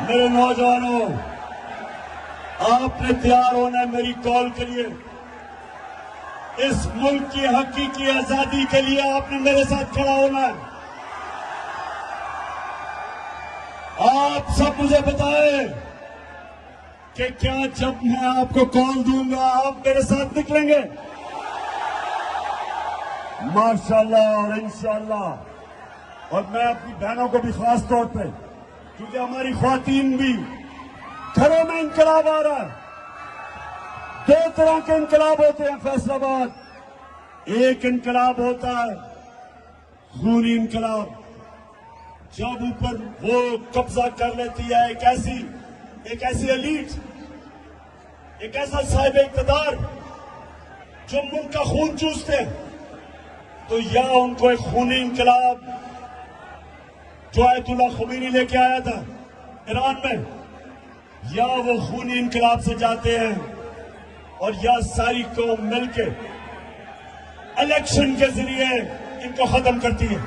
मेरे नौजवानों, आपने तैयार होना है मेरी कॉल के लिए। इस मुल्क की हकीकी आजादी के लिए आपने मेरे साथ खड़ा होना है। आप सब मुझे बताएं कि क्या जब मैं आपको कॉल दूंगा आप मेरे साथ निकलेंगे? माशाल्लाह और इंशाल्लाह। और मैं अपनी बहनों को भी खास तौर पे, क्योंकि हमारी ख्वातीन भी घरों में इंकलाब आ रहा है। दो तरह के इंकलाब होते हैं फैसलाबाद। एक इंकलाब होता है खूनी इंकलाब, जब ऊपर वो कब्जा कर लेती है एक ऐसी एलीट, एक ऐसा साहिब इक़्तिदार जो मुल्क का खून चूसते हैं। तो या उनको एक खूनी इंकलाब जो आयतुल्लाह ख़ुमैनी लेके आया था ईरान में, या वो खूनी इंकलाब से जाते हैं और या सारी कौम मिलके इलेक्शन के जरिए इनको खत्म करती है।